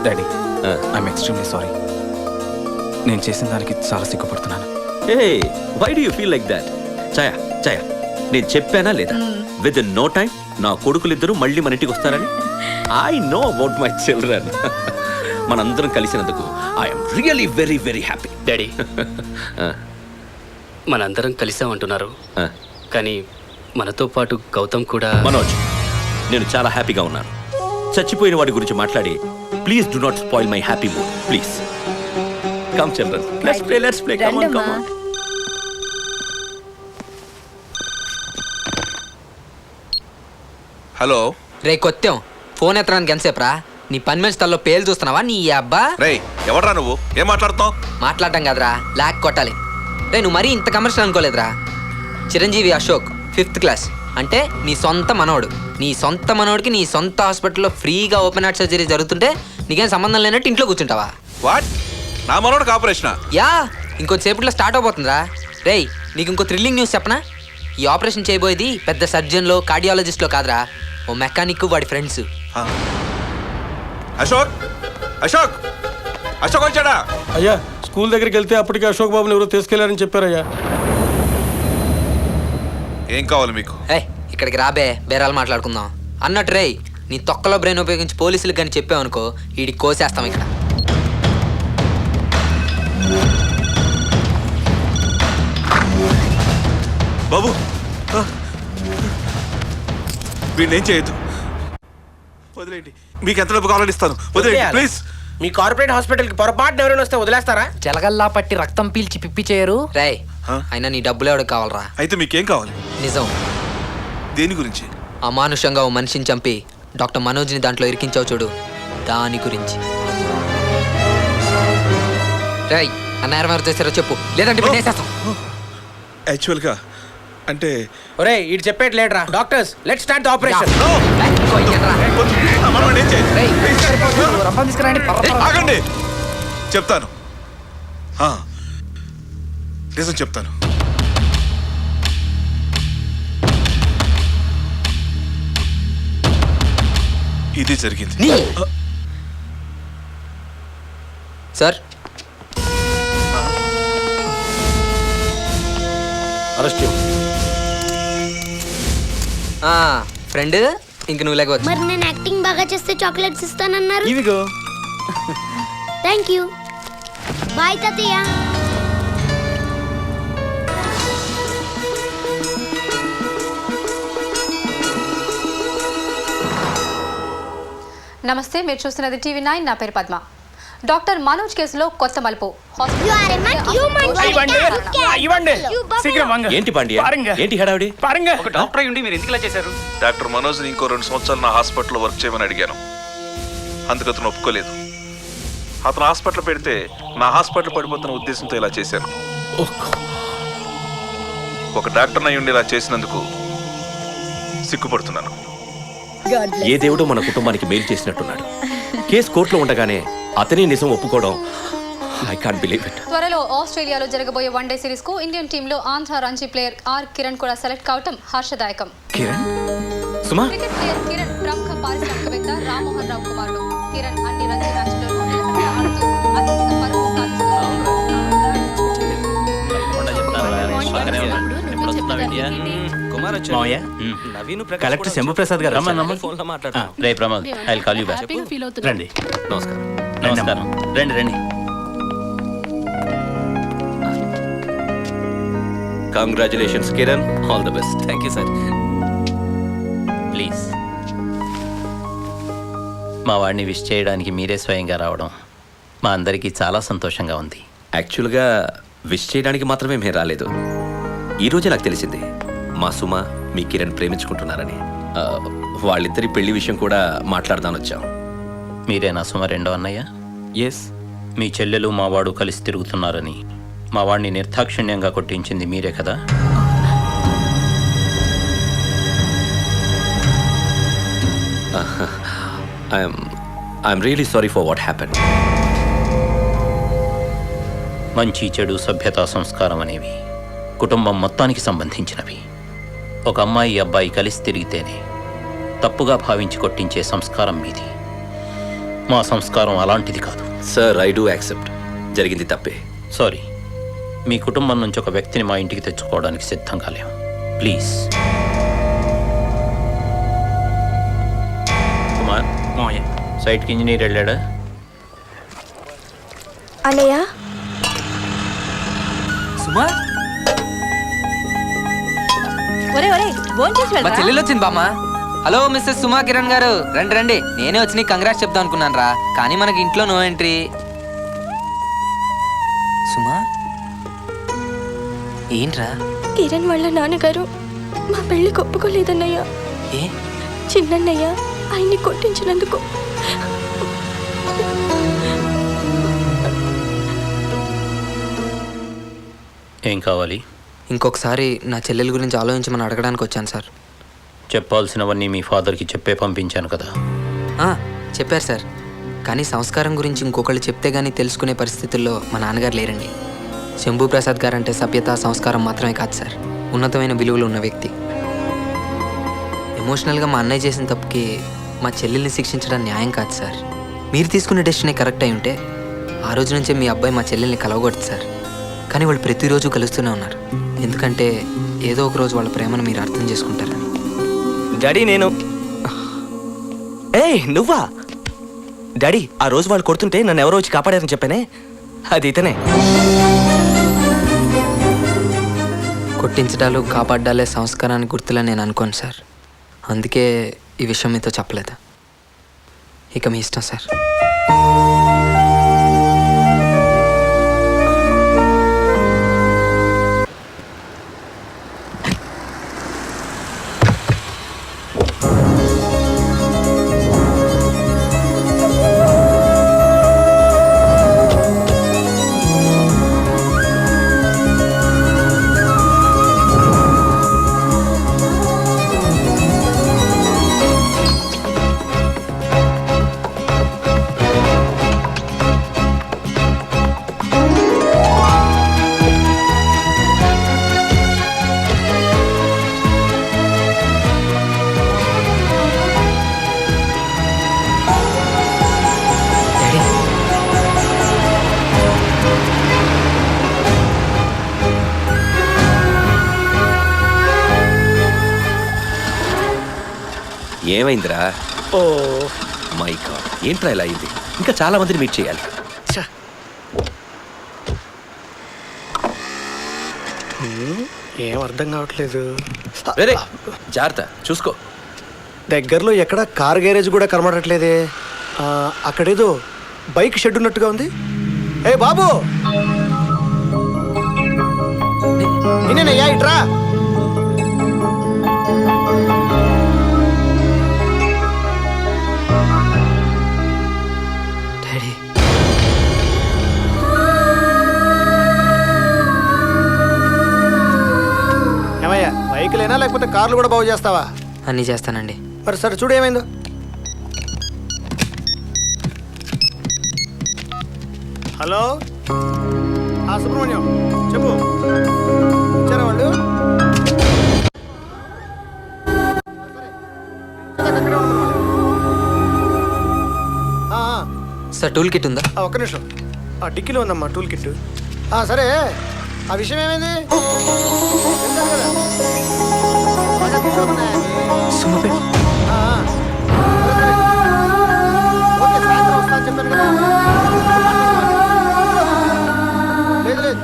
Daddy I'm extremely sorry. నేను చేసిన దానికి చాలా సిగ్గుపడుతున్నాను. Why do you feel like that? Chhaya Chhaya, నేను చెప్పానా లేదా విత్ ఇన్ నో టైం నా కొడుకులిద్దరూ మళ్ళీ మన ఇంటికి వస్తారని? I know about my children. మనందరం కలిసినందుకు I'm really very very happy. Daddy, మనందరం కలిసామంటున్నారు, కానీ మనతో పాటు గౌతమ్ కూడా. మనోజ్, నేను చాలా హ్యాపీగా ఉన్నాను. చచ్చిపోయిన వాడి గురించి మాట్లాడి please do not spoil my happy mood please. Come children, let's play come on come on. Hello రే కొత్తం, ఫోన్ ఎత్తడానికి ఎంతసేపు రా? నీ పని మనిషి తల్లో పేలు చూస్తున్నావా నీ అబ్బా? రే ఎవడ్రా నువ్వు? ఏం మాట్లాడుతున్నావు? మాట్లాడటం కదరా, లాక్ కొట్టాలి. రే నువ్వు మరీ ఇంత కమర్షియల్ అనుకోలేదురా. చిరంజీవి అశోక్ 5th క్లాస్ అంటే నీ సొంత మనోడు. నీ సొంత మనోడికి నీ సొంత హాస్పిటల్లో ఫ్రీగా ఓపెన్ హార్ట్ సర్జరీ జరుగుతుంటే నీకేం సంబంధం లేనట్టు ఇంట్లో కూర్చుంటావా? వాట్? నా మనోడికి ఆపరేషనా? Yeah, ఇంకొద్దిసేపట్లో start అవబోతుందిరా. రేయ్, నీకు ఇంకో థ్రిల్లింగ్ న్యూస్ చెప్పనా? ఈ ఆపరేషన్ చేయబోయేది పెద్ద సర్జన్లో కార్డియాలజిస్ట్లో కాదురా, ఓ మెకానిక్ వాడి ఫ్రెండ్స్. అశోక్ అశోక్ అశోక్ వచ్చాడా? అయ్యా, స్కూల్ దగ్గరికి వెళ్తే అప్పటికి అశోక్ బాబుని ఎవరో తీసుకెళ్లారని చెప్పారయ్యా. ఏం కావాలి మీకు? ఇక్కడికి రాబే, బేరాలు మాట్లాడుకుందాం. అన్నట్టు రేయ్, నీ తొక్కలో బ్రెయిన్ ఉపయోగించి పోలీసులకు కానీ చెప్పావనుకో, వీడికి కోసేస్తాం ఇక్కడ. బాబు, వీడినేం చేయొద్దు, వదిలేండి. మీకు ఎంత డబ్బు కావాలని ఇస్తాను, వదిలేండి ప్లీజ్. మీ కార్పొరేట్ హాస్పిటల్ కి పొరపాటున ఎవరైనా వస్తే వదిలేస్తారా? జలగల్లా పట్టి రక్తం పీల్చి పిప్పి చేయరు. రేయ్, అయినా నీ డబ్బులు ఎవరికి కావాలరా? అయితే మీకేం కావాలి? నిజం. దేని గురించి? అమానుషంగా ఓ మనిషిని చంపి డాక్టర్ మనోజ్ని దాంట్లో ఇరికించావు చూడు, దాని గురించి. రేయ్, అన్న ఎవరు చేశారో చెప్పు, లేదంటే వేసేస్తాం. యాక్చువల్గా అంటే ఒరేయ్, ఇటు చెప్పేట్లేడరా. Doctors, let's start the operation. ఆగండి, చెప్తాను. నిజం చెప్తాను. ఇది జరిగింది. సార్, అరెస్ట్ ఫ్రెండ్, ఇంక నువ్వు లేకపోతే. మరి నేను యాక్టింగ్ బాగా చేస్తే చాక్లెట్స్ ఇస్తానన్నారు. ఇవిగో. Thank you. బాయ్ తాతయ్య. నమస్తే, మీరు చూస్తున్నది TV9. నా పేరు పద్మ. డాక్టర్ మనోజ్ కేసులో కొత్త మలుపు. ఏంటి పాండ్యా, ఏంటి హడావిడి? ఒక డాక్టర్ ఉండి మీరు ఎందుకు ఇలా చేశారు? డాక్టర్ మనోజ్ ఇంకో 2 సంవత్సరాలు నా హాస్పిటల్లో వర్క్ చేయమని అడిగాను. అందుకు అతను ఒప్పుకోలేదు. అతను హాస్పిటల్ పెడితే నా హాస్పిటల్ పడిపోతున్న ఉద్దేశంతో ఇలా చేశాను. ఒక డాక్టర్ అయి ఉండి ఇలా చేసినందుకు సిగ్గుపడుతున్నాను. ఏ దేవుడో మన కుటుంబానికి మేలు చేసినట్టున్నాడు. కేసు కోర్టులో ఉండగానే అతనే నిజం ఒప్పుకోవడం, ఐ కాంట్ బిలీవ్ ఇట్. త్వరలో ఆస్ట్రేలియాలో జరగబోయే వన్డే సిరీస్ కు ఇండియన్ టీమ్ లో ఆంధ్ర రంజీ ప్లేయర్ ఆర్ కిరణ్ కూడా సెలెక్ట్ కావటం హర్షదాయకం. కిరణ్? సుమా? క్రికెట్ ప్లేయర్ కిరణ్ ప్రముఖ పారిశ్రామికవేత్త రామ్మోహన్ రావు కుమారుడు. కిరణ్ అన్ని రంజీ మ్యాచ్లలో నిలకడగా ఆడుతూ అత్యధిక పరుగులు సాధిస్తున్నారు. కలెక్టర్ శంభు ప్రసాద్ గారు ఫోన్లో మాట్లాడు. రే Pramod, I will call you back. రండి. నమస్కారం. నమస్కారం. రండి రండి. Congratulations Kiran, all the best. Thank you sir. Please, మా వాడిని విష్ చేయడానికి మీరే స్వయంగా రావడం మా అందరికీ చాలా సంతోషంగా ఉంది. యాక్చువల్గా విష్ చేయడానికి మాత్రమే మేము రాలేదు. ఈరోజే నాకు తెలిసింది మా సుమ మీ కిరణ్ ప్రేమించుకుంటున్నారని. వాళ్ళిద్దరి పెళ్లి విషయం కూడా మాట్లాడదాని వచ్చాం. మీరేనా సుమ రెండో అన్నయ్య? ఎస్. మీ చెల్లెలు మా వాడు కలిసి తిరుగుతున్నారని మా వాడిని నిర్దాక్షిణ్యంగా కొట్టించింది మీరే కదా? I'm really sorry for what happened. మంచి చెడు సభ్యతా సంస్కారం అనేవి కుటుంబం మొత్తానికి సంబంధించినవి. ఒక అమ్మాయి అబ్బాయి కలిసి తిరిగితేనే తప్పుగా భావించి కొట్టించే సంస్కారం మీది. మా సంస్కారం అలాంటిది కాదు. Sir, I do accept. జరిగింది తప్పే. సారీ. మీ కుటుంబం నుంచి ఒక వ్యక్తిని మా ఇంటికి తెచ్చుకోవడానికి సిద్ధంగా లేము. ప్లీజ్. కుమార్, మావయ్య సైట్కి ఇంజనీర్ వెళ్ళాడా? అన్నయ్య, సుమా, ఒరే ఒరే భోంచేసి మా వెళ్ళరా? చెల్లెలు వచ్చింది బామ్మ. హలో మిస్సెస్ సుమా కిరణ్ గారు, రండి రండి. నేనే వచ్చి నీకు కంగ్రాట్స్ చెప్దాం అనుకున్నాను రా, కానీ మనకి ఇంట్లో నో ఎంట్రీ. సుమా, ఏంట్రా? కిరణ్ వాళ్ళ నాన్నగారు మా పెళ్లికి ఒప్పుకోలేదన్నయ్య. ఏ చిన్నన్నయ్య ఆయన్ని కొట్టించినందుకు. ఏం కావాలి? ఇంకొకసారి నా చెల్లెల గురించి ఆలోచించమని అడగడానికి వచ్చాను సార్. చెప్పాల్సినవన్నీ మీ ఫాదర్కి చెప్పే పంపించాను కదా. చెప్పారు సార్, కానీ సంస్కారం గురించి ఇంకొకళ్ళు చెప్తే గానీ తెలుసుకునే పరిస్థితుల్లో మా నాన్నగారు లేరండి. శంభూ ప్రసాద్ గారు అంటే సభ్యత, సంస్కారం మాత్రమే కాదు సార్, ఉన్నతమైన విలువలు ఉన్న వ్యక్తి. ఎమోషనల్గా మా అన్నయ్య చేసిన తప్పుకి మా చెల్లెల్ని శిక్షించడం న్యాయం కాదు సార్. మీరు తీసుకునే డెసిషనే కరెక్ట్ అయి ఉంటే ఆ రోజు నుంచే మీ అబ్బాయి మా చెల్లెల్ని కలవగొడుతుంది సార్. కానీ వాళ్ళు ప్రతిరోజు కలుస్తూనే ఉన్నారు, ఎందుకంటే ఏదో ఒక రోజు వాళ్ళ ప్రేమను మీరు అర్థం చేసుకుంటారని. డాడీ, నేను నువ్వా డాడీ? ఆ రోజు వాళ్ళు కొడుతుంటే నన్ను ఎవరో వచ్చి కాపాడారని చెప్పానే, అది ఇతనే. కొట్టించడాలు, కాపాడాలే సంస్కారానికి గుర్తులని నేను అనుకోను సార్. అందుకే ఈ విషయం మీతో చెప్పలేదు. ఇక మీ ఇష్టం సార్. ఏమైందిరా? ఓ మై గాడ్, ఏంట్రా ఇలా అయింది? ఇంకా చాలా మందిని మీట్ చేయాలి. ఏం అర్థం కావట్లేదు. వేరే జాగ్రత్త, చూసుకో. దగ్గరలో ఎక్కడ కార్ గ్యారేజ్ కూడా కనబడట్లేదే. అక్కడేదో బైక్ షెడ్ ఉన్నట్టుగా ఉంది. ఏ బాబు, నేనేనయ్యా, ఇట్రా. డాడీ, ఏమయ్యా, బైక్లేనా లేకపోతే కార్లు కూడా బాగు చేస్తావా? అన్నీ చేస్తానండి. మరి సరే చూడు ఏమైందో. హలో, సుబ్రహ్మణ్యం చెప్పు. వచ్చారా వాళ్ళు? సార్, టూల్ కిట్ ఉందా? ఒక్క నిమిషం, డిక్కీలో ఉందమ్మా టూల్ కిట్. సరే, ఆ విషయం ఏమైంది? సుమపే, ఓకే, సాయంత్రం వస్తా అని చెప్పాను కదా. లేదు లేదు,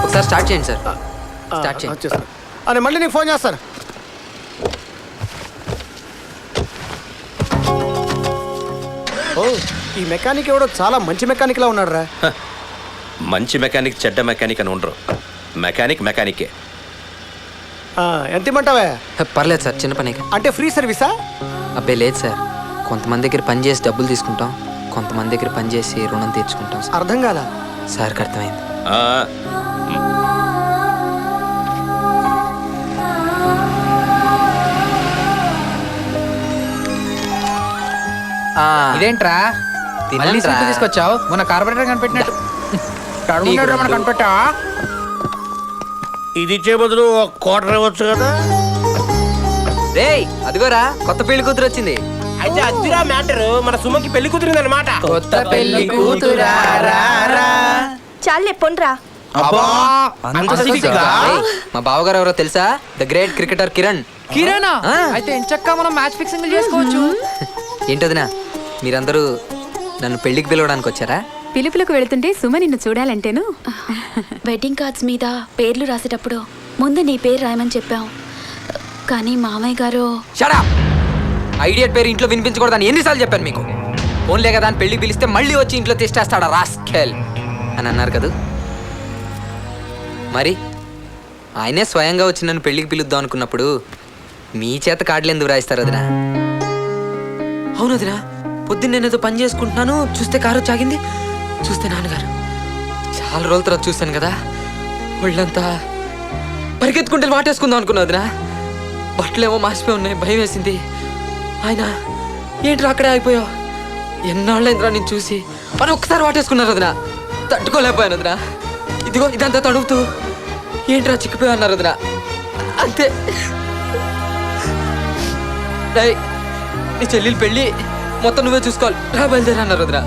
ఒకసారి స్టార్ట్ చేయండి సార్. స్టార్ట్ చేయండి. వచ్చేస్తాను. నేను మళ్ళీ నీకు ఫోన్ చేస్తాను. ఓ, ఈ మెకానిక్ ఎవడో చాలా మంచి మెకానిక్లా ఉన్నాడు రా. మంచి మెకానిక్, చెడ్డ మెకానిక్ అని ఉండరు. మెకానిక్ మెకానికే. ఎంత ఇమ్మంటావా? పర్లేదు సార్, చిన్న పని. అంటే ఫ్రీ సర్వీసా? అబ్బాయి లేదు సార్, కొంతమంది దగ్గర పని చేసి డబ్బులు తీసుకుంటాం, కొంతమంది దగ్గర పని చేసి రుణం తీర్చుకుంటాం సార్. అర్థం కాలా? సార్కి అర్థమైంది. ఇదేంట్రా మళ్ళీ స్వీట్ తీసుకొచ్చావు మన కార్పొరేటర్ కనిపెట్టినట్టు మన కనిపెట్టావా? ఇది ఇచ్చే బదులు క్వార్టర్ ఇవ్వచ్చు కదా. రేయ్ అదిగోరా కొత్త పెళ్లి కూతురు వచ్చింది. అయితే అదిరా మ్యాటర్, మన సుమకి పెళ్లి కుదిరింది అనమాట. కొత్త పెళ్లి కూతురా చాలే పొండ్రా. ఏయ్, మా బావగారు ఎవరో తెలుసా? The great cricketer Kiran. కిరణా? ఆ. అయితే ఎంచక్కా మనం మ్యాచ్ ఫిక్సింగ్ చేసుకోవచ్చు. ఏంటదినా మీరందరూ నన్ను పెళ్లికి పిలవడానికి వచ్చారా? పిలుపులకు వెళుతుంటే సుమ నిన్ను చూడాలంటేను. వెడ్డింగ్ కార్డ్స్ మీద పేర్లు రాసేటప్పుడు ముందు నీ పేరు రాయమని చెప్పాం, కానీ మామయ్య గారు షడా ఐడియట్ పేరు ఇంట్లో వినిపించకూడదని ఎన్నిసార్లు చెప్పాను మీకు? ఫోన్లే కదా అని పెళ్లికి పిలిస్తే మళ్ళీ వచ్చి ఇంట్లో తెచ్చేస్తాడా రాస్కెల్ అని అన్నారు కదా. మరి ఆయనే స్వయంగా వచ్చి నన్ను పెళ్లికి పిలుద్దాం అనుకున్నప్పుడు మీ చేత కార్డులు ఎందుకు రాయిస్తారు వదినా? అవును వదినా, పొద్దున్న నేను ఏదో పని చేసుకుంటున్నాను, చూస్తే కారు చాగింది, చూస్తే నాన్నగారు. చాలా రోజుల తర్వాత చూస్తాను కదా, ఒళ్ళంతా పరిగెత్తుకుంటే వాటేసుకుందాం అనుకున్నా వదినా. బట్టలేమో మాసిపోయి ఉన్నాయి, భయం వేసింది. ఆయన ఏంట్రా అక్కడే అయిపోయావు, ఎన్నాళ్ళైందిరా నేను చూసి అని ఒక్కసారి వాటేసుకున్నారు వదినా. తట్టుకోలేకపోయాను వదినా. ఇదిగో ఇదంతా తడుపుతూ ఏంట్రా చిక్కిపోయా అన్నారు వదినా. అంతే. రేయ్, నీ చెల్లెలు పెళ్ళి మొత్తం నువ్వే చూసుకోవాలి, రా బయలుదేరా అన్నారు వదినా.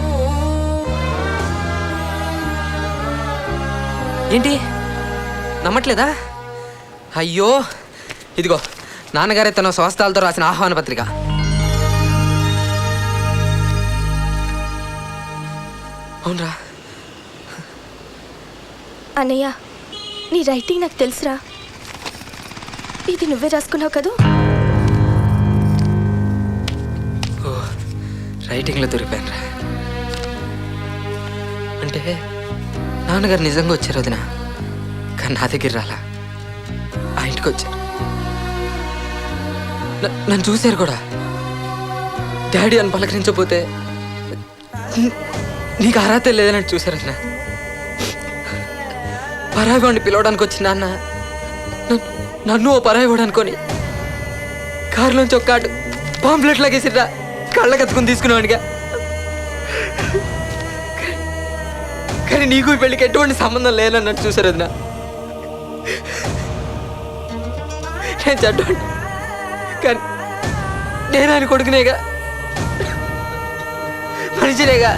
ఏంటి నమ్మట్లేదా? అయ్యో ఇదిగో నాన్నగారే తన స్వస్థాలతో రాసిన ఆహ్వాన పత్రిక. అవునరా అన్నయ్య, నీ రైటింగ్ నాకు తెలుసురా. ఇది నువ్వే రాసుకున్నావు కదూ? ఓ, రైటింగ్లో దొరికిపోయాను రా. అంటే నాన్నగారు నిజంగా వచ్చారు వదినా, కానీ నా దగ్గర రాలా, ఆ ఇంటికి వచ్చారు. నన్ను చూశారు కూడా. డాడీ అని పలకరించకపోతే నీకు అర్హత లేదని చూశారన్న. పరాయివాడిని పిలవడానికి వచ్చిన నాన్న నన్ను ఓ పరాయివాడు అనుకొని కారులోంచి ఒక కాటు పాంప్లెట్ లాగేసిరా కళ్ళకత్తుకుని తీసుకునేవాడిగా. కానీ నీకు ఈ పెళ్ళికి ఎటువంటి సంబంధం లేదన్నట్టు చూశారు వదినా. నేను చెడ్డవాడిని, కానీ నేను ఆయన కొడుకునేగా, మనిషినేగా.